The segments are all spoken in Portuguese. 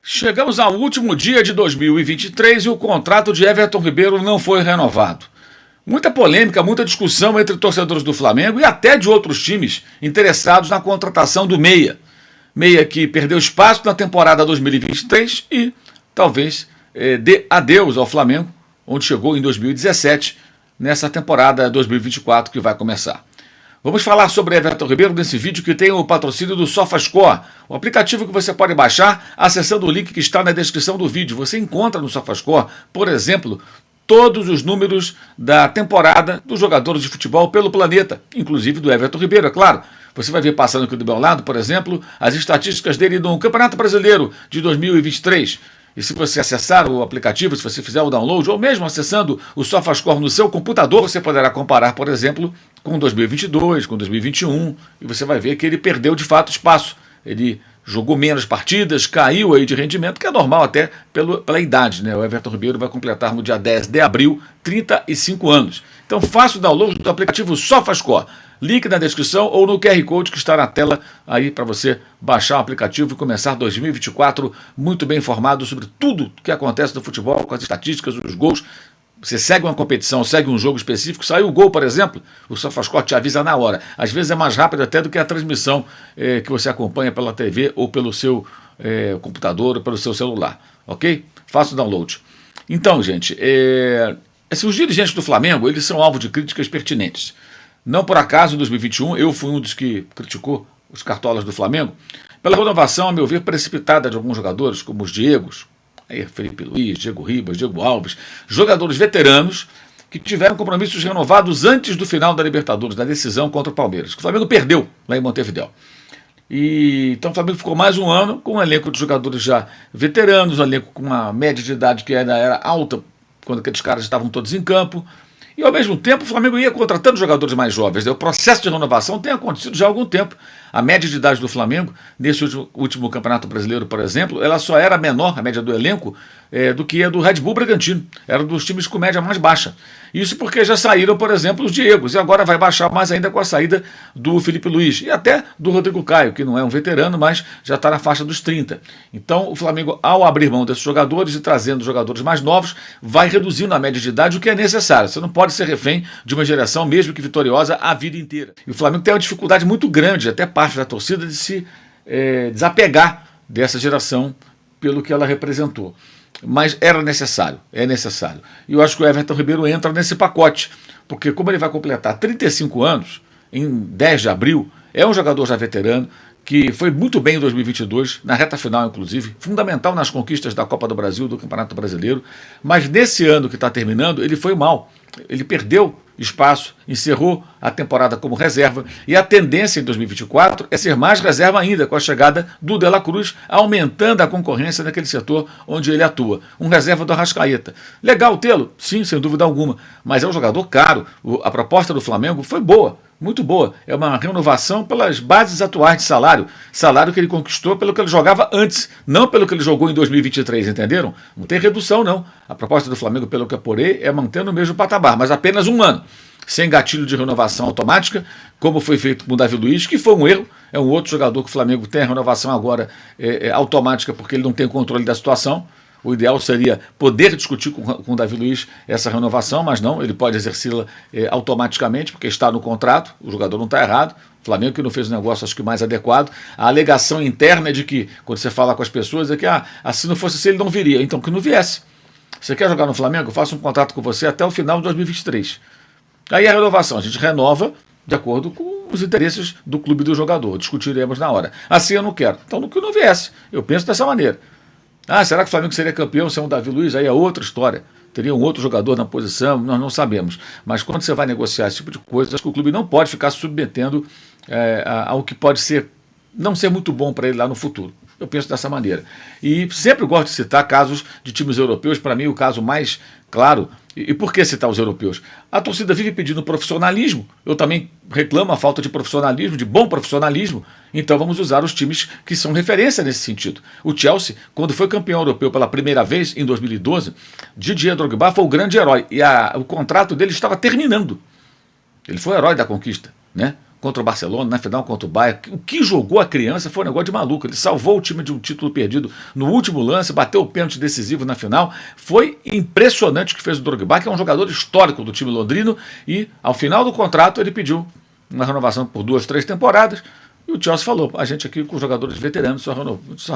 Chegamos ao último dia de 2023 e o contrato de Everton Ribeiro não foi renovado. Muita polêmica, muita discussão entre torcedores do Flamengo e até de outros times interessados na contratação do Meia. Meia que perdeu espaço na temporada 2023 e talvez dê adeus ao Flamengo, onde chegou em 2017, nessa temporada 2024 que vai começar. Vamos falar sobre Everton Ribeiro nesse vídeo que tem o patrocínio do SofaScore, o aplicativo que você pode baixar acessando o link que está na descrição do vídeo. Você encontra no SofaScore, por exemplo, todos os números da temporada dos jogadores de futebol pelo planeta, inclusive do Everton Ribeiro, é claro. Você vai ver passando aqui do meu lado, por exemplo, as estatísticas dele no Campeonato Brasileiro de 2023. E se você acessar o aplicativo, se você fizer o download, ou mesmo acessando o SofaScore no seu computador, você poderá comparar, por exemplo, com 2022, com 2021, e você vai ver que ele perdeu de fato espaço. Ele jogou menos partidas, caiu aí de rendimento, que é normal até pela idade, né? O Everton Ribeiro vai completar no dia 10 de abril 35 anos. Então faça o download do aplicativo SofaScore. Link na descrição ou no QR Code que está na tela aí para você baixar o aplicativo e começar 2024 muito bem informado sobre tudo que acontece no futebol, com as estatísticas, os gols. Você segue uma competição, segue um jogo específico, saiu o gol, por exemplo, o SofaScore te avisa na hora. Às vezes é mais rápido até do que a transmissão que você acompanha pela TV ou pelo seu computador ou pelo seu celular, ok? Faça o download. Então, gente, os dirigentes do Flamengo, eles são alvo de críticas pertinentes. Não por acaso, em 2021, eu fui um dos que criticou os cartolas do Flamengo pela renovação, a meu ver, precipitada de alguns jogadores, como os Diegos, Felipe Luiz, Diego Ribas, Diego Alves, jogadores veteranos que tiveram compromissos renovados antes do final da Libertadores, da decisão contra o Palmeiras, que o Flamengo perdeu lá em Montevidéu. Então o Flamengo ficou mais um ano com um elenco de jogadores já veteranos, um elenco com uma média de idade que ainda era alta quando aqueles caras estavam todos em campo. E, ao mesmo tempo, o Flamengo ia contratando jogadores mais jovens. O processo de renovação tem acontecido já há algum tempo. A média de idade do Flamengo, nesse último Campeonato Brasileiro, por exemplo, ela só era menor, a média do elenco, do que a do Red Bull Bragantino. Era dos times com média mais baixa. Isso porque já saíram, por exemplo, os Diegos. E agora vai baixar mais ainda com a saída do Felipe Luiz. E até do Rodrigo Caio, que não é um veterano, mas já está na faixa dos 30. Então, o Flamengo, ao abrir mão desses jogadores e trazendo jogadores mais novos, vai reduzindo a média de idade, o que é necessário. Você não pode ser refém de uma geração, mesmo que vitoriosa, a vida inteira. E o Flamengo tem uma dificuldade muito grande, até parte da torcida, de se desapegar dessa geração pelo que ela representou. Mas era necessário, é necessário. E eu acho que o Everton Ribeiro entra nesse pacote, porque como ele vai completar 35 anos, em 10 de abril, é um jogador já veterano, que foi muito bem em 2022, na reta final inclusive, fundamental nas conquistas da Copa do Brasil, do Campeonato Brasileiro, mas nesse ano que está terminando, ele foi mal. Ele perdeu espaço, encerrou a temporada como reserva e a tendência em 2024 é ser mais reserva ainda com a chegada do De La Cruz, aumentando a concorrência naquele setor onde ele atua. Um reserva do Arrascaeta. Legal tê-lo? Sim, sem dúvida alguma, mas é um jogador caro. A proposta do Flamengo foi boa, muito boa. É uma renovação pelas bases atuais de salário. Salário que ele conquistou pelo que ele jogava antes, não pelo que ele jogou em 2023, entenderam? Não tem redução, não. A proposta do Flamengo, pelo que apurei, é manter no mesmo patamar, mas apenas um ano. Sem gatilho de renovação automática, como foi feito com o Davi Luiz, que foi um erro. É um outro jogador que o Flamengo tem a renovação agora automática, porque ele não tem controle da situação. O ideal seria poder discutir com o Davi Luiz essa renovação, mas não, ele pode exercê-la automaticamente, porque está no contrato, o jogador não está errado. O Flamengo que não fez o negócio, acho que mais adequado. A alegação interna é de que, quando você fala com as pessoas, é que se não fosse assim, ele não viria. Então, que não viesse. Você quer jogar no Flamengo? Eu faço um contrato com você até o final de 2023. Aí a renovação, a gente renova de acordo com os interesses do clube e do jogador. Discutiremos na hora. Assim eu não quero. Então, que não viesse. Eu penso dessa maneira. Será que o Flamengo seria campeão sem o Davi Luiz? Aí é outra história. Teria um outro jogador na posição, nós não sabemos. Mas quando você vai negociar esse tipo de coisa, acho que o clube não pode ficar submetendo ao que pode não ser muito bom para ele lá no futuro. Eu penso dessa maneira. E sempre gosto de citar casos de times europeus. Para mim, o caso mais claro. E por que citar os europeus? A torcida vive pedindo profissionalismo. Eu também reclamo a falta de profissionalismo, de bom profissionalismo. Então vamos usar os times que são referência nesse sentido. O Chelsea, quando foi campeão europeu pela primeira vez, em 2012, Didier Drogba foi o grande herói. E o contrato dele estava terminando. Ele foi o herói da conquista, né? contra o Barcelona, na final contra o Bayern. O que jogou a criança foi um negócio de maluco. Ele salvou o time de um título perdido no último lance, bateu o pênalti decisivo na final. Foi impressionante o que fez o Drogba, que é um jogador histórico do time londrino, e ao final do contrato ele pediu uma renovação por 2, 3 temporadas, e o Chelsea falou: a gente aqui com os jogadores veteranos só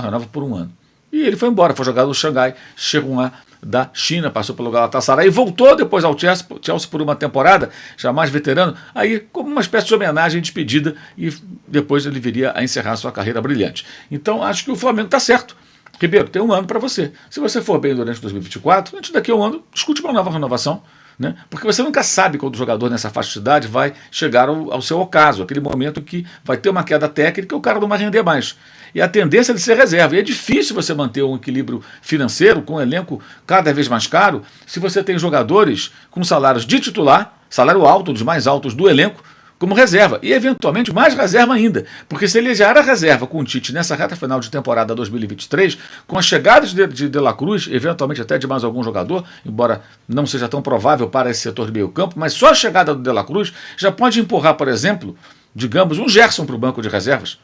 renova por 1 ano. E ele foi embora, foi jogar no Xangai Shenhua da China, passou pelo Galatasaray e voltou depois ao Chelsea por uma temporada, já mais veterano, aí como uma espécie de homenagem, despedida, e depois ele viria a encerrar sua carreira brilhante. Então acho que o Flamengo está certo. Ribeiro, tem 1 ano para você. Se você for bem durante 2024, antes daqui a 1 ano, discute uma nova renovação. Né? Porque você nunca sabe quando o jogador nessa faixa de idade vai chegar ao seu ocaso, aquele momento que vai ter uma queda técnica e o cara não vai render mais. E a tendência é de ser reserva. E é difícil você manter um equilíbrio financeiro com um elenco cada vez mais caro se você tem jogadores com salários de titular, salário alto, dos mais altos do elenco, como reserva, e eventualmente mais reserva ainda, porque se ele já era reserva com o Tite nessa reta final de temporada 2023, com a chegada de La Cruz, eventualmente até de mais algum jogador, embora não seja tão provável para esse setor de meio campo, mas só a chegada do De La Cruz já pode empurrar, por exemplo, digamos, um Gerson para o banco de reservas.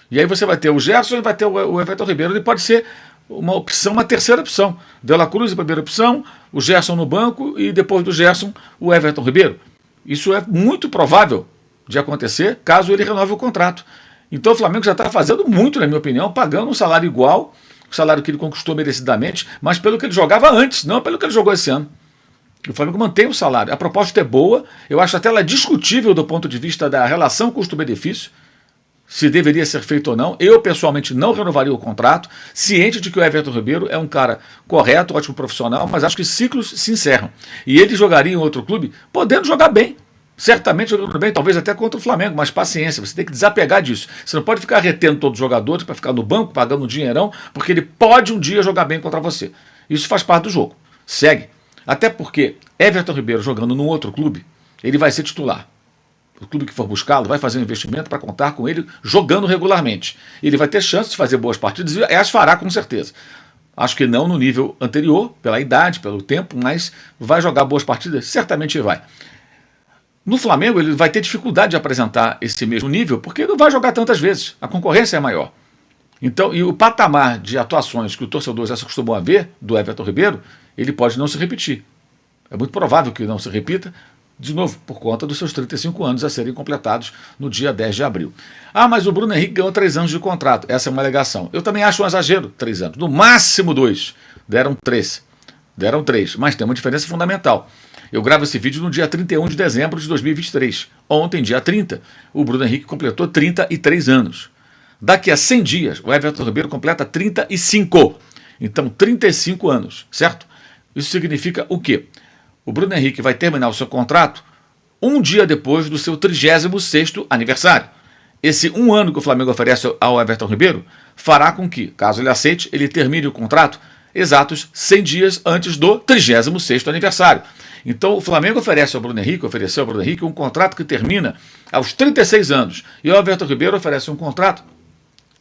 E aí você vai ter o Gerson e vai ter o Everton Ribeiro, ele pode ser uma opção, uma terceira opção. De La Cruz, a primeira opção, o Gerson no banco e depois do Gerson, o Everton Ribeiro. Isso é muito provável de acontecer caso ele renove o contrato. Então o Flamengo já está fazendo muito, na minha opinião, pagando um salário igual, o salário que ele conquistou merecidamente, mas pelo que ele jogava antes, não pelo que ele jogou esse ano. O Flamengo mantém o salário. A proposta é boa, eu acho até ela discutível do ponto de vista da relação custo-benefício, se deveria ser feito ou não. Eu, pessoalmente, não renovaria o contrato, ciente de que o Everton Ribeiro é um cara correto, ótimo profissional, mas acho que ciclos se encerram. E ele jogaria em outro clube, podendo jogar bem. Certamente jogando bem, talvez até contra o Flamengo, mas paciência, você tem que desapegar disso. Você não pode ficar retendo todos os jogadores para ficar no banco, pagando um dinheirão, porque ele pode um dia jogar bem contra você. Isso faz parte do jogo. Segue. Até porque Everton Ribeiro jogando num outro clube, ele vai ser titular. O clube que for buscá-lo vai fazer um investimento para contar com ele jogando regularmente. Ele vai ter chance de fazer boas partidas e as fará com certeza. Acho que não no nível anterior, pela idade, pelo tempo, mas vai jogar boas partidas, certamente vai. No Flamengo ele vai ter dificuldade de apresentar esse mesmo nível, porque não vai jogar tantas vezes, a concorrência é maior. Então, e o patamar de atuações que o torcedor já se acostumou a ver do Everton Ribeiro, ele pode não se repetir. É muito provável que não se repita, de novo, por conta dos seus 35 anos a serem completados no dia 10 de abril. Ah, mas o Bruno Henrique ganhou 3 anos de contrato. Essa é uma alegação. Eu também acho um exagero, 3 anos. No máximo 2. Deram 3. Deram 3. Mas tem uma diferença fundamental. Eu gravo esse vídeo no dia 31 de dezembro de 2023. Ontem, dia 30, o Bruno Henrique completou 33 anos. Daqui a 100 dias, o Everton Ribeiro completa 35. Então, 35 anos, certo? Isso significa o quê? O Bruno Henrique vai terminar o seu contrato um dia depois do seu 36º aniversário. Esse 1 ano que o Flamengo oferece ao Everton Ribeiro fará com que, caso ele aceite, ele termine o contrato exatos 100 dias antes do 36º aniversário. Então o Flamengo ofereceu ao Bruno Henrique um contrato que termina aos 36 anos. E o Everton Ribeiro oferece um contrato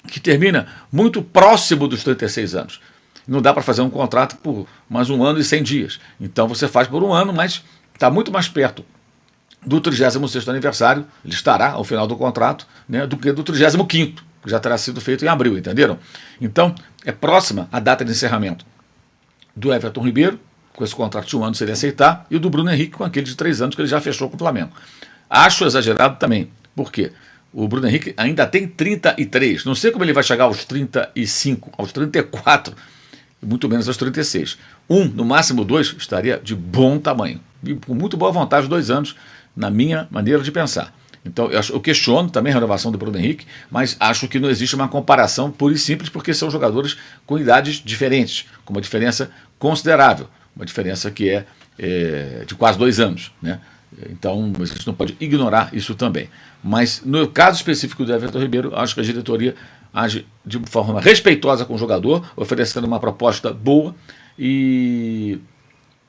que termina muito próximo dos 36 anos. Não dá para fazer um contrato por mais 1 ano e 100 dias. Então você faz por 1 ano, mas está muito mais perto do 36º aniversário, ele estará ao final do contrato, né, do que do 35º, que já terá sido feito em abril, entenderam? Então é próxima a data de encerramento do Everton Ribeiro, com esse contrato de 1 ano se ele aceitar, e o do Bruno Henrique com aquele de 3 anos que ele já fechou com o Flamengo. Acho exagerado também. Por quê? O Bruno Henrique ainda tem 33. Não sei como ele vai chegar aos 35, aos 34, muito menos aos 36. No máximo 2, estaria de bom tamanho. E com muito boa vontade, 2 anos, na minha maneira de pensar. Então, eu questiono também a renovação do Bruno Henrique, mas acho que não existe uma comparação pura e simples, porque são jogadores com idades diferentes, com uma diferença considerável. Uma diferença que é de quase 2 anos, né? Então a gente não pode ignorar isso também. Mas no caso específico do Everton Ribeiro, acho que a diretoria age de forma respeitosa com o jogador, oferecendo uma proposta boa, e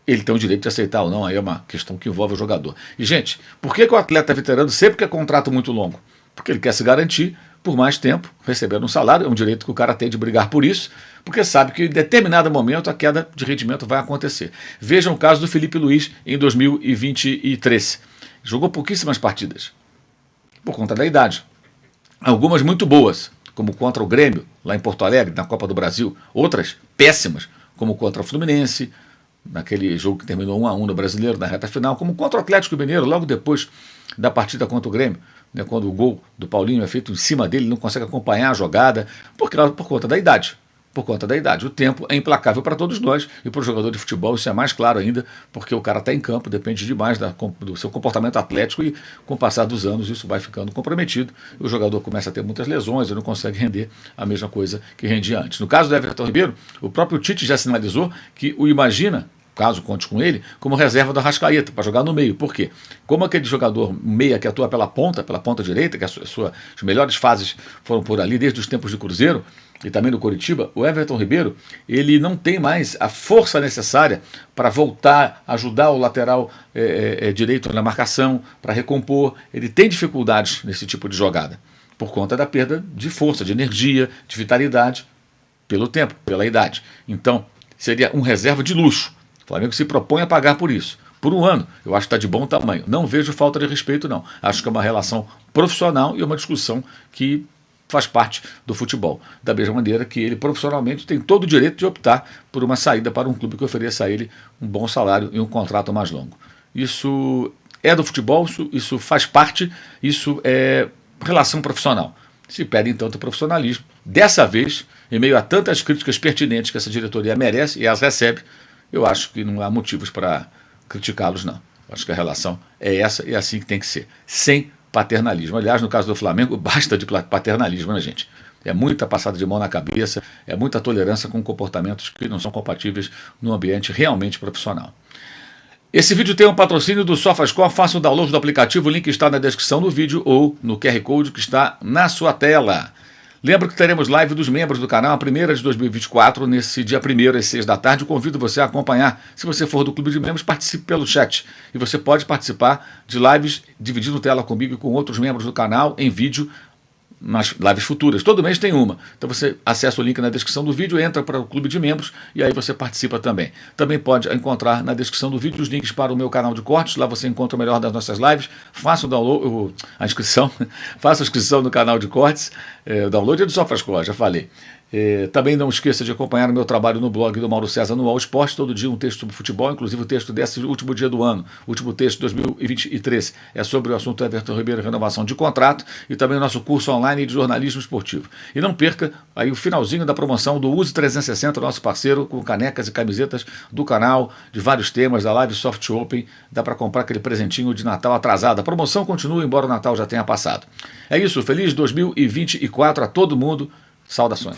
ele tem o direito de aceitar ou não, aí é uma questão que envolve o jogador. E gente, por que o atleta veterano sempre quer contrato muito longo? Porque ele quer se garantir por mais tempo, recebendo um salário, é um direito que o cara tem de brigar por isso, porque sabe que em determinado momento a queda de rendimento vai acontecer. Vejam o caso do Felipe Luiz em 2023. Jogou pouquíssimas partidas. por conta da idade. Algumas muito boas, como contra o Grêmio, lá em Porto Alegre, na Copa do Brasil. Outras péssimas, como contra o Fluminense, naquele jogo que terminou 1-1 no Brasileiro, na reta final, como contra o Atlético Mineiro, logo depois da partida contra o Grêmio, né, quando o gol do Paulinho é feito em cima dele, ele não consegue acompanhar a jogada, por conta da idade. Por conta da idade. O tempo é implacável para todos nós, e para o jogador de futebol isso é mais claro ainda, porque o cara está em campo, depende demais do seu comportamento atlético, e com o passar dos anos isso vai ficando comprometido, e o jogador começa a ter muitas lesões e não consegue render a mesma coisa que rendia antes. No caso do Everton Ribeiro, o próprio Tite já sinalizou que o imagina, caso conte com ele, como reserva do Arrascaeta, para jogar no meio. Por quê? Como aquele jogador meia que atua pela ponta direita, que as melhores fases foram por ali desde os tempos de Cruzeiro e também do Coritiba, o Everton Ribeiro, ele não tem mais a força necessária para voltar, ajudar o lateral direito na marcação, para recompor. Ele tem dificuldades nesse tipo de jogada, por conta da perda de força, de energia, de vitalidade, pelo tempo, pela idade. Então, seria um reserva de luxo. O Flamengo se propõe a pagar por isso. Por um ano, eu acho que está de bom tamanho. Não vejo falta de respeito, não. Acho que é uma relação profissional e uma discussão que faz parte do futebol. Da mesma maneira que ele profissionalmente tem todo o direito de optar por uma saída para um clube que ofereça a ele um bom salário e um contrato mais longo. Isso é do futebol, isso faz parte, isso é relação profissional. Se pedem tanto profissionalismo, dessa vez, em meio a tantas críticas pertinentes que essa diretoria merece e as recebe, eu acho que não há motivos para criticá-los, não. Acho que a relação é essa e é assim que tem que ser, sem paternalismo. Aliás, no caso do Flamengo, basta de paternalismo, né, gente? É muita passada de mão na cabeça, é muita tolerância com comportamentos que não são compatíveis num ambiente realmente profissional. Esse vídeo tem um patrocínio do SofaScore. Faça o download do aplicativo, o link está na descrição do vídeo ou no QR Code que está na sua tela. Lembro que teremos live dos membros do canal, a primeira de 2024, nesse dia 1º às 6 da tarde. Eu convido você a acompanhar. Se você for do clube de membros, participe pelo chat. E você pode participar de lives dividindo tela comigo e com outros membros do canal em vídeo nas lives futuras. Todo mês tem uma. Então você acessa o link na descrição do vídeo, entra para o clube de membros e aí você participa também. Também pode encontrar na descrição do vídeo os links para o meu canal de cortes. Lá você encontra o melhor das nossas lives. Faça o download, a inscrição. Faça a inscrição no canal de cortes. O download é do SofaScore, já falei. Também não esqueça de acompanhar o meu trabalho no blog do Mauro César no All Esporte, todo dia um texto sobre futebol, inclusive o texto desse último dia do ano, último texto de 2023, é sobre o assunto Everton Ribeiro, renovação de contrato, e também o nosso curso online de jornalismo esportivo. E não perca aí o finalzinho da promoção do Use 360, nosso parceiro, com canecas e camisetas do canal, de vários temas, da Live Soft Open, dá para comprar aquele presentinho de Natal atrasado. A promoção continua, embora o Natal já tenha passado. É isso, feliz 2024 a todo mundo, saudações.